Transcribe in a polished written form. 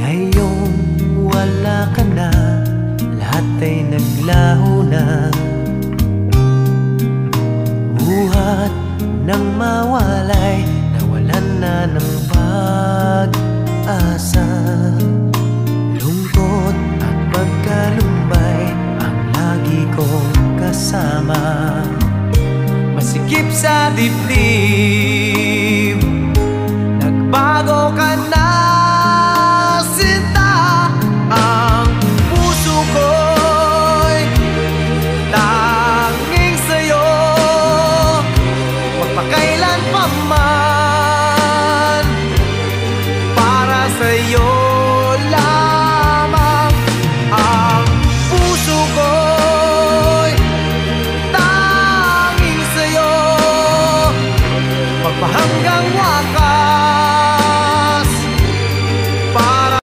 Ngayong wala ka na, lahat ay naglaho na. Buhat ng mawalay, nawalan na ng pag-asa.